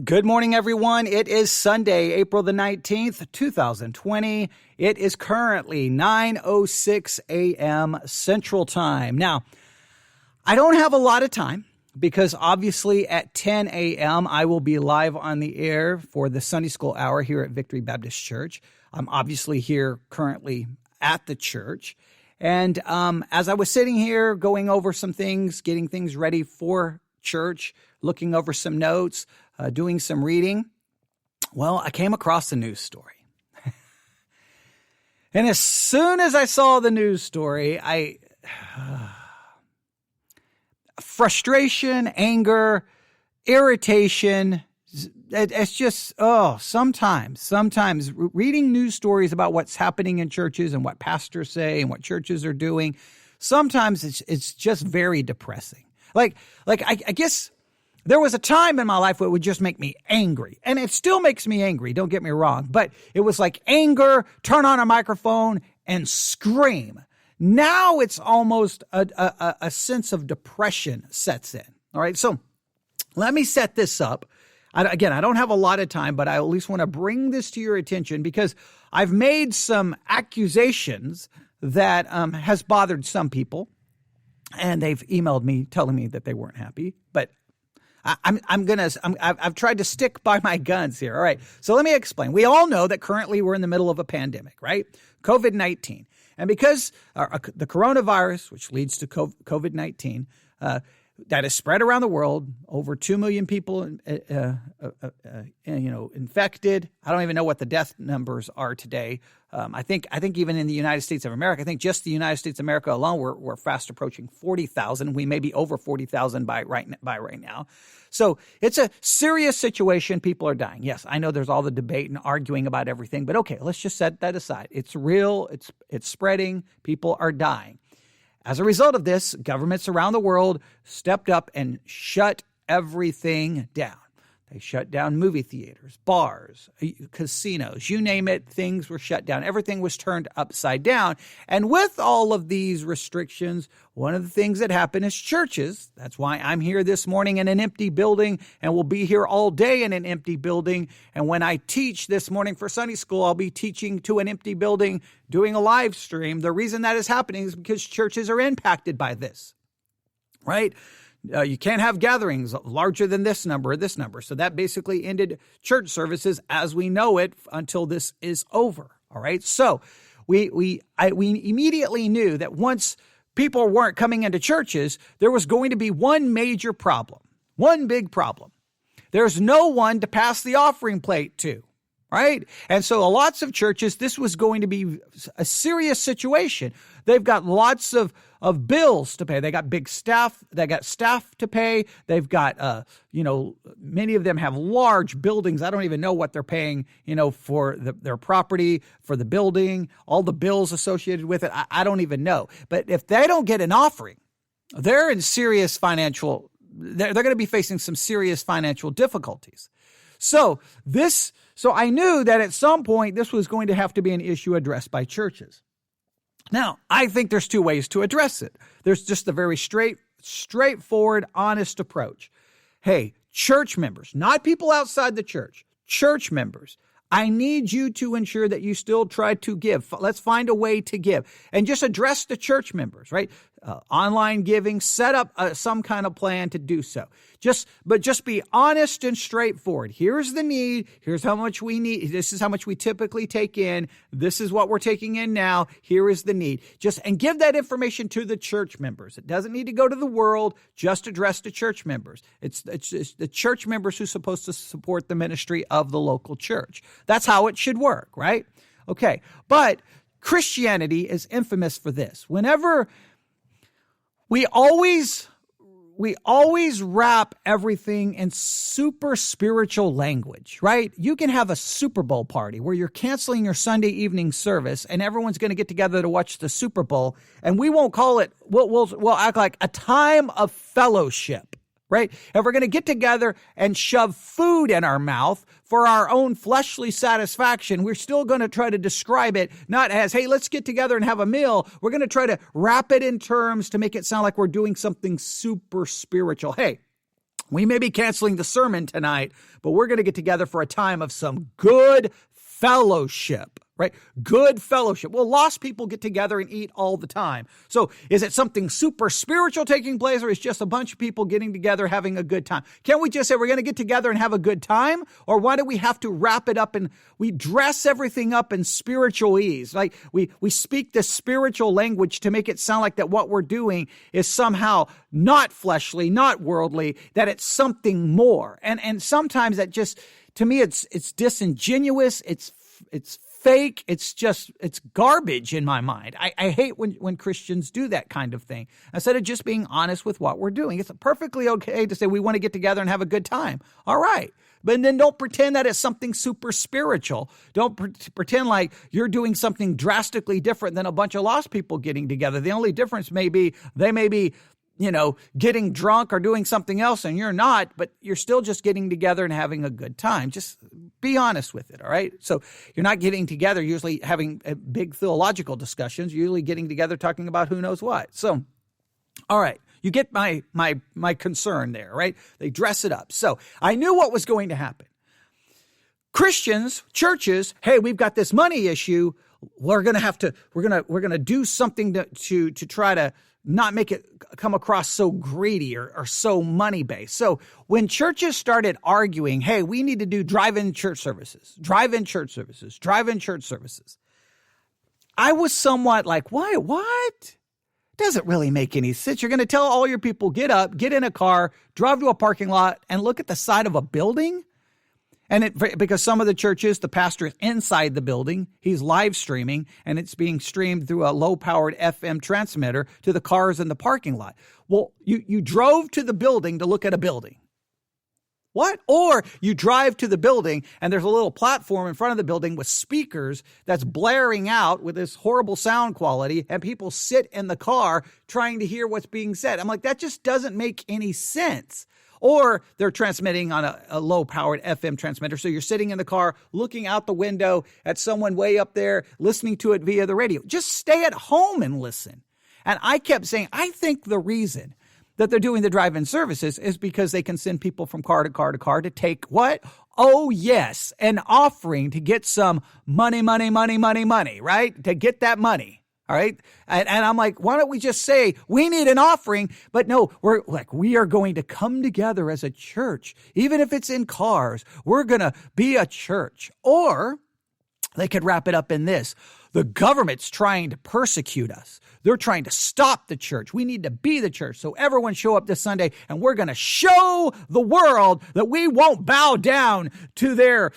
Good morning, everyone. It is Sunday, April the 19th, 2020. It is currently 9:06 a.m. Central Time. Now, I don't have a lot of time because obviously at 10 a.m. I will be live on the air for the Sunday School Hour here at Victory Baptist Church. I'm obviously here currently at the church. And as I was sitting here going over some things, getting things ready for church, looking over some notes, doing some reading, well, I came across a news story. And as soon as I saw the news story, frustration, anger, irritation, it's just, sometimes reading news stories about what's happening in churches and what pastors say and what churches are doing, sometimes it's just very depressing. I guess there was a time in my life where it would just make me angry. And it still makes me angry, don't get me wrong. But it was like anger, turn on a microphone, and scream. Now it's almost a sense of depression sets in. All right, so let me set this up. I don't have a lot of time, but I at least want to bring this to your attention because I've made some accusations that has bothered some people. And they've emailed me telling me that they weren't happy, but I've tried to stick by my guns here. All right. So let me explain. We all know that currently we're in the middle of a pandemic, right? COVID-19. And because the coronavirus, which leads to COVID-19, that is spread around the world, over 2 million people, infected. I don't even know what the death numbers are today. I think even in the United States of America, I think just the United States of America alone, we're fast approaching 40,000. We may be over 40,000 by right now. So it's a serious situation. People are dying. Yes, I know there's all the debate and arguing about everything, but okay, let's just set that aside. It's real. It's spreading. People are dying. As a result of this, governments around the world stepped up and shut everything down. They shut down movie theaters, bars, casinos, you name it, things were shut down. Everything was turned upside down. And with all of these restrictions, one of the things that happened is churches. That's why I'm here this morning in an empty building and will be here all day in an empty building. And when I teach this morning for Sunday school, I'll be teaching to an empty building, doing a live stream. The reason that is happening is because churches are impacted by this, right? You can't have gatherings larger than this number or this number. So that basically ended church services as we know it until this is over. All right. So we immediately knew that once people weren't coming into churches, there was going to be one major problem, one big problem. There's no one to pass the offering plate to. Right. And so lots of churches, this was going to be a serious situation. They've got lots of bills to pay. They got big staff. They got staff to pay. They've got, many of them have large buildings. I don't even know what they're paying, for their property, for the building, all the bills associated with it. I don't even know. But if they don't get an offering, they're in serious financial, they're going to be facing some serious financial difficulties. So I knew that at some point this was going to have to be an issue addressed by churches. Now, I think there's two ways to address it. There's just a very straightforward, honest approach. Hey, church members, not people outside the church members, I need you to ensure that you still try to give. Let's find a way to give and just address the church members, right? Online giving, set up some kind of plan to do so. Just be honest and straightforward. Here's the need. Here's how much we need. This is how much we typically take in. This is what we're taking in now. Here is the need. And give that information to the church members. It doesn't need to go to the world. Just address the church members. It's the church members who's supposed to support the ministry of the local church. That's how it should work, right? Okay. But Christianity is infamous for this. Whenever we always wrap everything in super spiritual language, right? You can have a Super Bowl party where you're canceling your Sunday evening service and everyone's going to get together to watch the Super Bowl, and we won't call it, we'll act like a time of fellowship, right? And we're going to get together and shove food in our mouth for our own fleshly satisfaction. We're still going to try to describe it not as, hey, let's get together and have a meal. We're going to try to wrap it in terms to make it sound like we're doing something super spiritual. Hey, We may be canceling the sermon tonight, but we're going to get together for a time of some good fellowship, right? Good fellowship. Well, lost people get together and eat all the time. So is it something super spiritual taking place, or is it just a bunch of people getting together having a good time? Can't we just say we're going to get together and have a good time? Or why do we have to wrap it up and we dress everything up in spiritualese? Like we speak this spiritual language to make it sound like that what we're doing is somehow not fleshly, not worldly, that it's something more. And sometimes that just, to me, it's disingenuous. It's fake. It's garbage in my mind. I hate when Christians do that kind of thing. Instead of just being honest with what we're doing. It's perfectly okay to say we want to get together and have a good time. All right. But then don't pretend that it's something super spiritual. Don't pretend like you're doing something drastically different than a bunch of lost people getting together. The only difference may be they may be getting drunk or doing something else and you're not, but you're still just getting together and having a good time. Just be honest with it, all right? So you're not getting together usually having big theological discussions. You're usually getting together talking about who knows what. So, all right, you get my concern there, right? They dress it up. So I knew what was going to happen. Christians, churches, hey, we've got this money issue. We're going to do something to try to not make it come across so greedy or so money-based. So when churches started arguing, hey, we need to do drive-in church services, I was somewhat like, why? What? Doesn't really make any sense. You're going to tell all your people, get up, get in a car, drive to a parking lot, and look at the side of a building? And because some of the churches, the pastor is inside the building, he's live streaming, and it's being streamed through a low-powered FM transmitter to the cars in the parking lot. Well, you drove to the building to look at a building. What? Or you drive to the building, and there's a little platform in front of the building with speakers that's blaring out with this horrible sound quality, and people sit in the car trying to hear what's being said. I'm like, that just doesn't make any sense. Or they're transmitting on a low-powered FM transmitter. So you're sitting in the car, looking out the window at someone way up there, listening to it via the radio. Just stay at home and listen. And I kept saying, I think the reason that they're doing the drive-in services is because they can send people from car to car to car to take what? Oh, yes, an offering to get some money, right? To get that money. All right. And I'm like, why don't we just say we need an offering? But no, we are going to come together as a church, even if it's in cars. We're going to be a church. Or they could wrap it up in this. The government's trying to persecute us. They're trying to stop the church. We need to be the church. So everyone show up this Sunday and we're going to show the world that we won't bow down to their,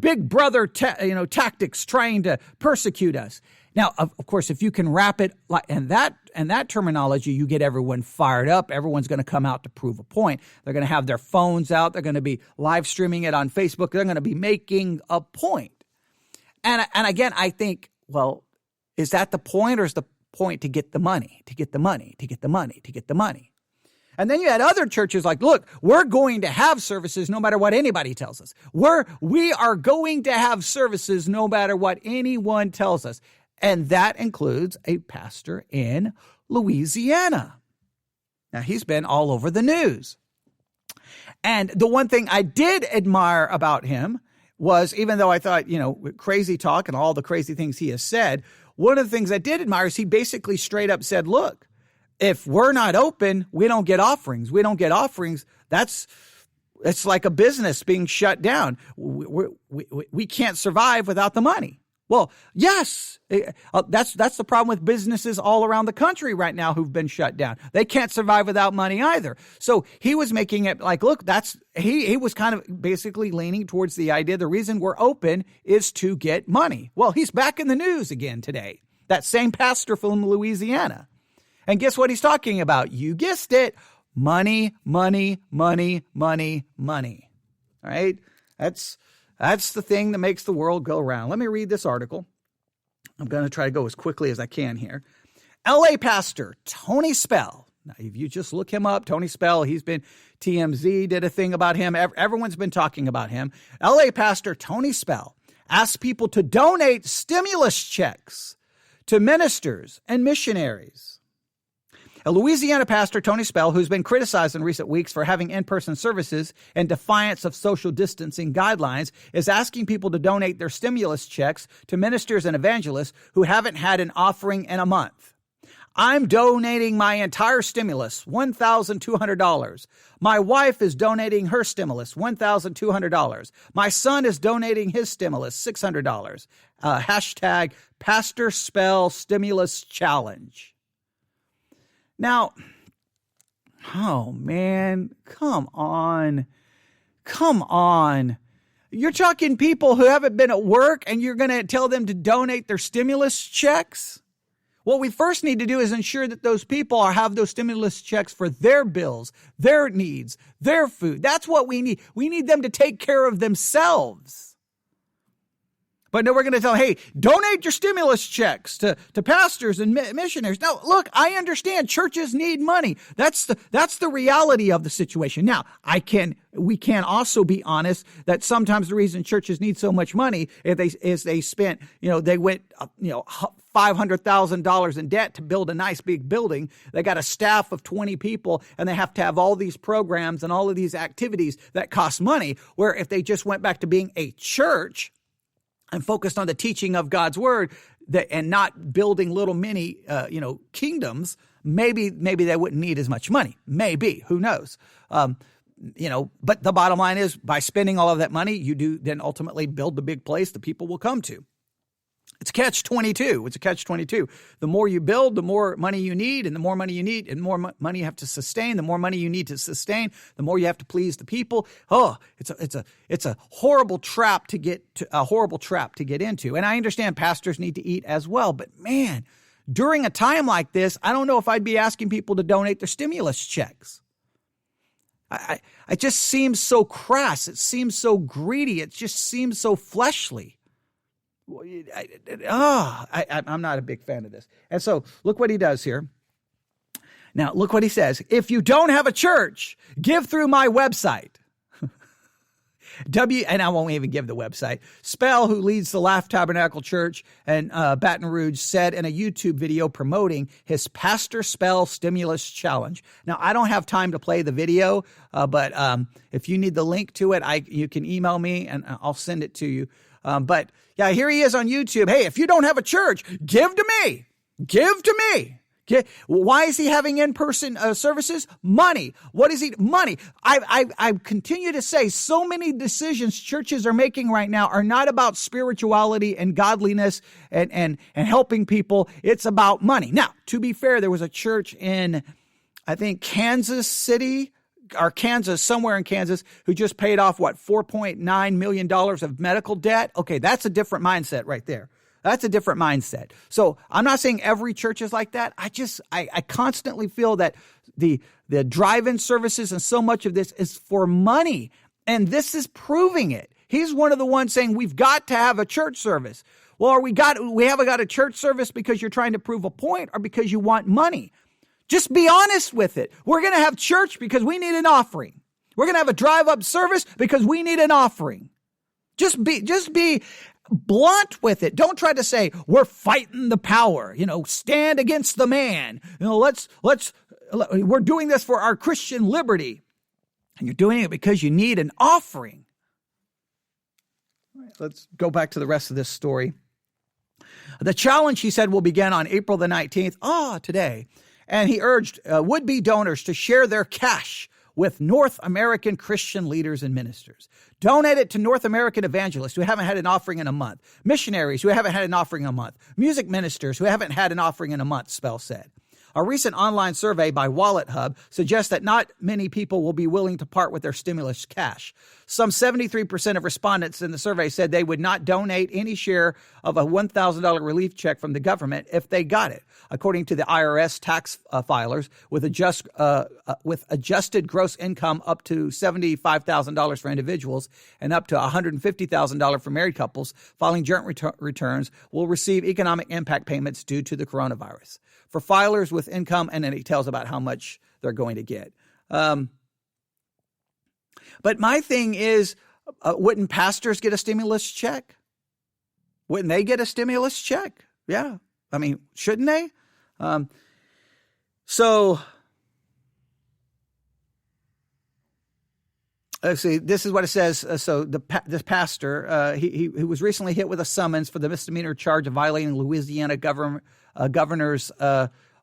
big brother, tactics trying to persecute us. Now, of course, if you can wrap it in that terminology, you get everyone fired up. Everyone's going to come out to prove a point. They're going to have their phones out. They're going to be live streaming it on Facebook. They're going to be making a point. And again, I think, well, is that the point, or is the point to get the money, to get the money, to get the money, to get the money? And then you had other churches like, look, we're going to have services no matter what anybody tells us. We are going to have services no matter what anyone tells us. And that includes a pastor in Louisiana. Now, he's been all over the news. And the one thing I did admire about him was, even though I thought, crazy talk and all the crazy things he has said, one of the things I did admire is he basically straight up said, look, if we're not open, we don't get offerings. We don't get offerings. It's like a business being shut down. We can't survive without the money. Well, yes, that's the problem with businesses all around the country right now who've been shut down. They can't survive without money either. So he was making it like, look, he was kind of basically leaning towards the idea the reason we're open is to get money. Well, he's back in the news again today, that same pastor from Louisiana. And guess what he's talking about? You guessed it. Money, money, money, money, money. All right? That's the thing that makes the world go round. Let me read this article. I'm going to try to go as quickly as I can here. LA pastor Tony Spell. Now, if you just look him up, Tony Spell, TMZ did a thing about him. Everyone's been talking about him. LA pastor Tony Spell asked people to donate stimulus checks to ministers and missionaries. A Louisiana pastor, Tony Spell, who's been criticized in recent weeks for having in-person services in defiance of social distancing guidelines, is asking people to donate their stimulus checks to ministers and evangelists who haven't had an offering in a month. I'm donating my entire stimulus, $1,200. My wife is donating her stimulus, $1,200. My son is donating his stimulus, $600. Hashtag Pastor Spell Stimulus Challenge. Now, oh man, come on. You're talking people who haven't been at work and you're going to tell them to donate their stimulus checks? What we first need to do is ensure that those people have those stimulus checks for their bills, their needs, their food. That's what we need. We need them to take care of themselves. But no, we're going to tell, hey, donate your stimulus checks to pastors and missionaries. Now, look, I understand churches need money. That's the reality of the situation. Now, we can also be honest that sometimes the reason churches need so much money is they spent, they went, $500,000 in debt to build a nice big building. They got a staff of 20 people and they have to have all these programs and all of these activities that cost money, where if they just went back to being a church and focused on the teaching of God's word and not building little mini, kingdoms, maybe they wouldn't need as much money. Maybe, who knows? But the bottom line is, by spending all of that money, you do then ultimately build the big place the people will come to. It's a catch-22. The more you build, the more money you need, and the more money you need, and more money you have to sustain. The more money you need to sustain, the more you have to please the people. Oh, it's a horrible trap to get into. And I understand pastors need to eat as well, but man, during a time like this, I don't know if I'd be asking people to donate their stimulus checks. It just seems so crass. It seems so greedy. It just seems so fleshly. I'm not a big fan of this. And so look what he does here. Now, look what he says. If you don't have a church, give through my website. And I won't even give the website. Spell, who leads the Laugh Tabernacle Church in Baton Rouge, said in a YouTube video promoting his Pastor Spell Stimulus Challenge. Now, I don't have time to play the video, but if you need the link to it, you can email me and I'll send it to you. But yeah, here he is on YouTube. Hey, if you don't have a church, give to me. Give to me. Why is he having in-person services? Money. What is he? Money. I continue to say so many decisions churches are making right now are not about spirituality and godliness and helping people. It's about money. Now, to be fair, there was a church in, I think, Kansas City, or Kansas, somewhere in Kansas, who just paid off, $4.9 million of medical debt. Okay, that's a different mindset right there. That's a different mindset. So I'm not saying every church is like that. I constantly feel that the drive-in services and so much of this is for money. And this is proving it. He's one of the ones saying we've got to have a church service. Well, we haven't got a church service because you're trying to prove a point or because you want money. Just be honest with it. We're going to have church because we need an offering. We're going to have a drive-up service because we need an offering. Just be blunt with it. Don't try to say we're fighting the power. Stand against the man. We're doing this for our Christian liberty, and you're doing it because you need an offering. All right, let's go back to the rest of this story. The challenge, he said, will begin on April the 19th. Today. And he urged would-be donors to share their cash with North American Christian leaders and ministers. Donate it to North American evangelists who haven't had an offering in a month, missionaries who haven't had an offering in a month, music ministers who haven't had an offering in a month, Spell said. A recent online survey by Wallet Hub suggests that not many people will be willing to part with their stimulus cash. Some 73% of respondents in the survey said they would not donate any share of a $1,000 relief check from the government if they got it, according to the IRS tax filers with adjusted gross income up to $75,000 for individuals and up to $150,000 for married couples filing joint returns will receive economic impact payments due to the coronavirus. For filers with income, and then he tells about how much they're going to get. But my thing is, wouldn't pastors get a stimulus check? Wouldn't they get a stimulus check? Yeah. I mean, shouldn't they? So let's see. This is what it says. So this pastor, he was recently hit with a summons for the misdemeanor charge of violating Louisiana governor's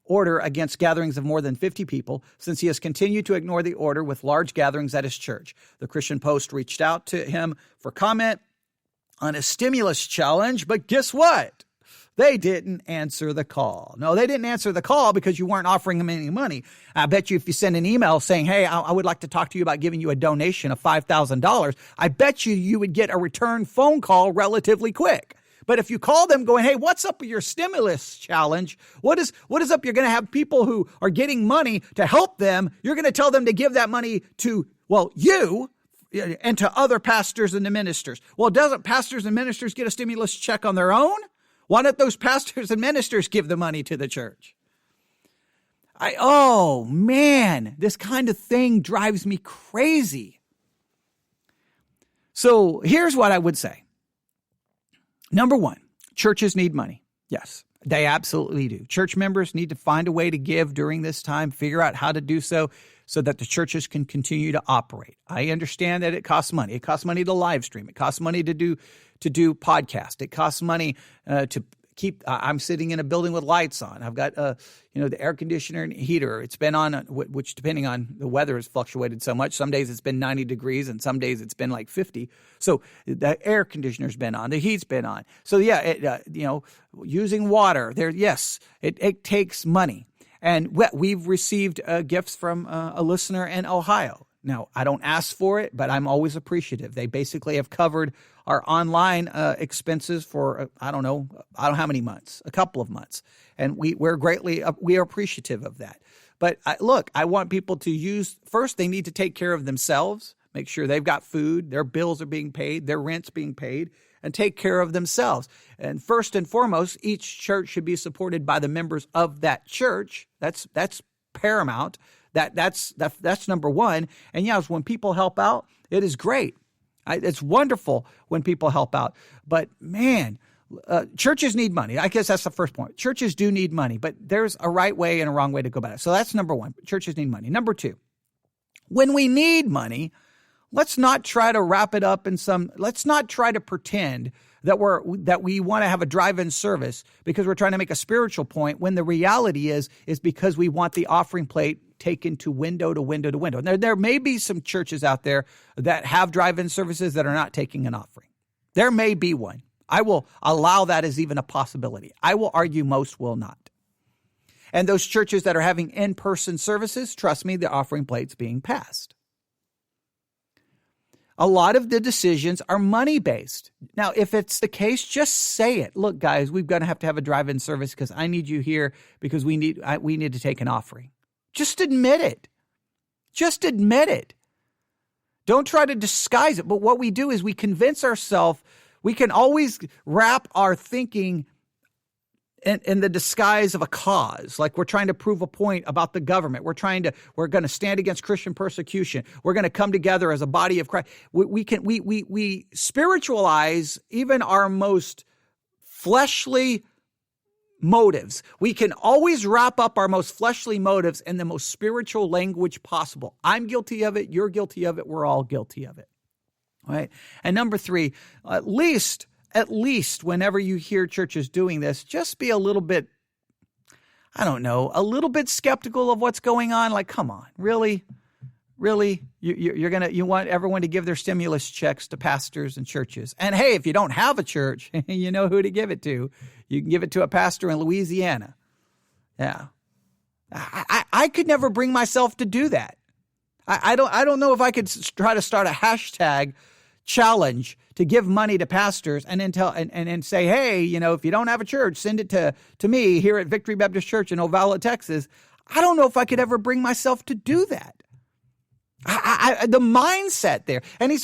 order against gatherings of more than 50 people, since he has continued to ignore the order with large gatherings at his church. The Christian Post reached out to him for comment on a stimulus challenge, but guess what? They didn't answer the call. No, they didn't answer the call because you weren't offering them any money. I bet you if you send an email saying, hey, I would like to talk to you about giving you a donation of $5,000, I bet you would get a return phone call relatively quick. But if you call them going, hey, what's up with your stimulus challenge? What is up? You're going to have people who are getting money to help them. You're going to tell them to give that money to, well, you and to other pastors and the ministers. Well, doesn't pastors and ministers get a stimulus check on their own? Why don't those pastors and ministers give the money to the church? Oh man, this kind of thing drives me crazy. So here's what I would say. Number one, churches need money. Yes, they absolutely do. Church members need to find a way to give during this time, figure out how to do so that the churches can continue to operate. I understand that it costs money. It costs money to live stream. It costs money to do podcast. It costs money to keep. I'm sitting in a building with lights on. I've got the air conditioner and heater. It's been on, which depending on the weather has fluctuated so much. Some days it's been 90 degrees and some days it's been like 50. So the air conditioner's been on. The heat's been on. So yeah, using water there. Yes, it takes money. And we've received gifts from a listener in Ohio. Now, I don't ask for it, but I'm always appreciative. They basically have covered our online expenses for, I don't know how many months, a couple of months. And we are appreciative of that. But look, I want people to first they need to take care of themselves, make sure they've got food, their bills are being paid, their rent's being paid, and take care of themselves. And first and foremost, each church should be supported by the members of that church. That's paramount. That's number one. And yes, when people help out, it is great. It's wonderful when people help out. But man, churches need money. I guess that's the first point. Churches do need money, but there's a right way and a wrong way to go about it. So that's number one. Churches need money. Number two, when we need money, let's not try to wrap it up let's not try to pretend that we want to have a drive-in service because we're trying to make a spiritual point when the reality is because we want the offering plate taken to window to window to window. There may be some churches out there that have drive-in services that are not taking an offering. There may be one. I will allow that as even a possibility. I will argue most will not. And those churches that are having in-person services, trust me, the offering plate's being passed. A lot of the decisions are money-based. Now, if it's the case, just say it. Look, guys, we're going to have a drive-in service because I need you here because we need to take an offering. Just admit it. Just admit it. Don't try to disguise it. But what we do is we convince ourselves we can always wrap our thinking in the disguise of a cause, like we're trying to prove a point about the government. We're going to stand against Christian persecution. We're going to come together as a body of Christ. We spiritualize even our most fleshly motives. We can always wrap up our most fleshly motives in the most spiritual language possible. I'm guilty of it. You're guilty of it. We're all guilty of it. All right. And number three, at least whenever you hear churches doing this, just be a little bit, a little bit skeptical of what's going on. Like, come on, really? You want everyone to give their stimulus checks to pastors and churches. And hey, if you don't have a church, you know who to give it to. You can give it to a pastor in Louisiana. Yeah. I could never bring myself to do that. I don't know if I could try to start a hashtag challenge to give money to pastors and then and say, hey, if you don't have a church, send it to me here at Victory Baptist Church in Ovalla, Texas. I don't know if I could ever bring myself to do that. The mindset there, and he's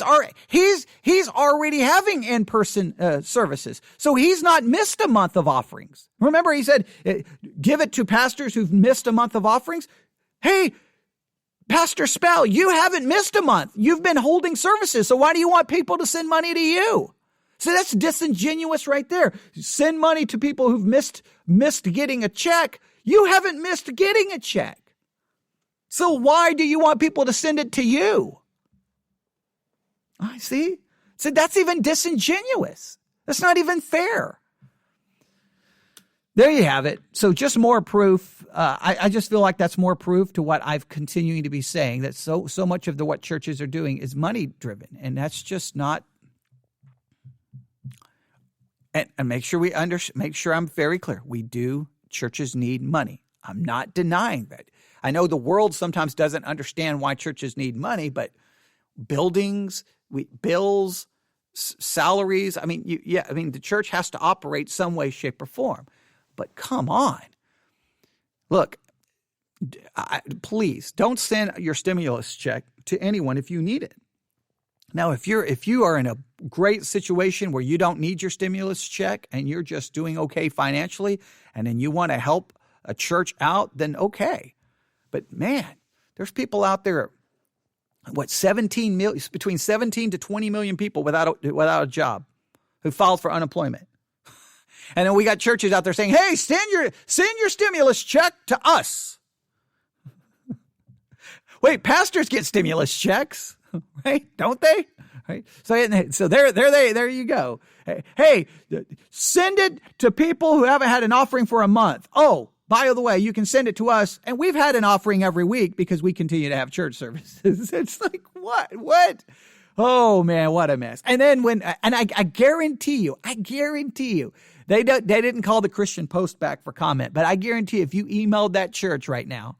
already having in-person services, so he's not missed a month of offerings. Remember, he said, "Give it to pastors who've missed a month of offerings." Hey, Pastor Spell, you haven't missed a month. You've been holding services, so why do you want people to send money to you? So that's disingenuous right there. Send money to people who've missed getting a check. You haven't missed getting a check. So why do you want people to send it to you? I see. So that's even disingenuous. That's not even fair. There you have it. So just more proof. I just feel like that's more proof to what I've continuing to be saying, that so much of what churches are doing is money driven. And that's just not. And make sure make sure I'm very clear. Churches need money. I'm not denying that. I know the world sometimes doesn't understand why churches need money, but buildings, bills, salaries. I mean, the church has to operate some way, shape, or form. But come on. Look, please don't send your stimulus check to anyone if you need it. Now, if you are in a great situation where you don't need your stimulus check and you're just doing okay financially, and then you want to help a church out, then okay. But man, there's people out there, between 17 to 20 million people without a job who filed for unemployment. And then we got churches out there saying, hey, send your stimulus check to us. Wait, pastors get stimulus checks, right? Don't they? Right. So there you go. Hey, send it to people who haven't had an offering for a month. Oh, by the way, you can send it to us. And we've had an offering every week because we continue to have church services. It's like, what? Oh man, what a mess. And then I guarantee you, they didn't call the Christian Post back for comment, but I guarantee if you emailed that church right now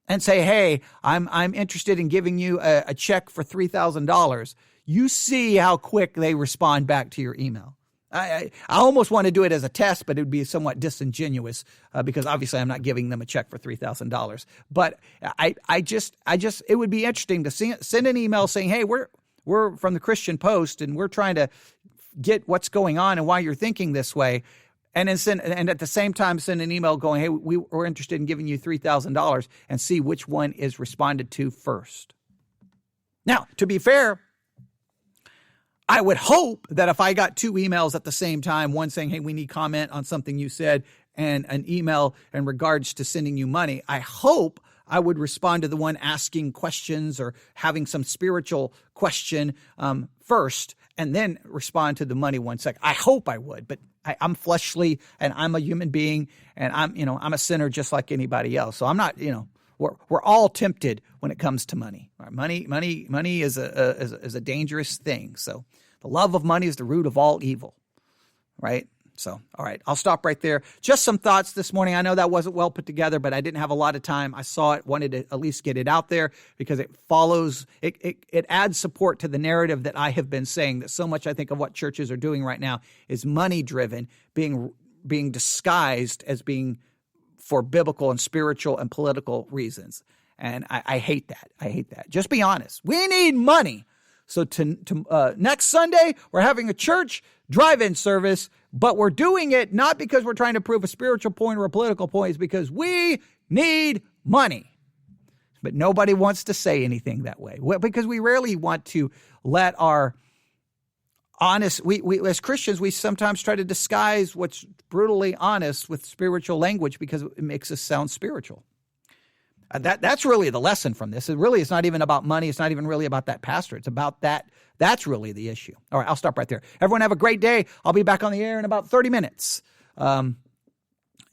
and say, hey, I'm interested in giving you a check for $3,000, you see how quick they respond back to your email. I almost want to do it as a test, but it would be somewhat disingenuous because obviously I'm not giving them a check for $3,000. But I just it would be interesting to send an email saying, hey, we're from the Christian Post and we're trying to get what's going on and why you're thinking this way. And then and at the same time send an email going, hey, we're interested in giving you $3,000, and see which one is responded to first. Now, to be fair, I would hope that if I got two emails at the same time, one saying, hey, we need comment on something you said, and an email in regards to sending you money, I hope I would respond to the one asking questions or having some spiritual question first, and then respond to the money one second. I hope I would, but I'm fleshly and I'm a human being and I'm a sinner just like anybody else. So I'm not, we're all tempted when it comes to money. Right? Money is a dangerous thing. So the love of money is the root of all evil, right? So, all right, I'll stop right there. Just some thoughts this morning. I know that wasn't well put together, but I didn't have a lot of time. I saw it, wanted to at least get it out there because it follows, it adds support to the narrative that I have been saying, that so much I think of what churches are doing right now is money driven, being disguised as being for biblical and spiritual and political reasons. And I hate that. I hate that. Just be honest. We need money. So next Sunday, we're having a church drive-in service, but we're doing it not because we're trying to prove a spiritual point or a political point. It's because we need money. But nobody wants to say anything that way because we rarely want to let our honest, we as Christians, we sometimes try to disguise what's brutally honest with spiritual language because it makes us sound spiritual. That's really the lesson from this. It's not even about money. It's not even really about that pastor. It's about that. That's really the issue. All right, I'll stop right there. Everyone have a great day. I'll be back on the air in about 30 minutes. And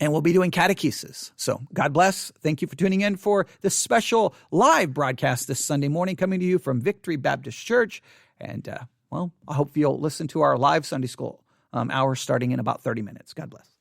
we'll be doing catechesis. So God bless. Thank you for tuning in for this special live broadcast this Sunday morning, coming to you from Victory Baptist Church. And, I hope you'll listen to our live Sunday school hour starting in about 30 minutes. God bless.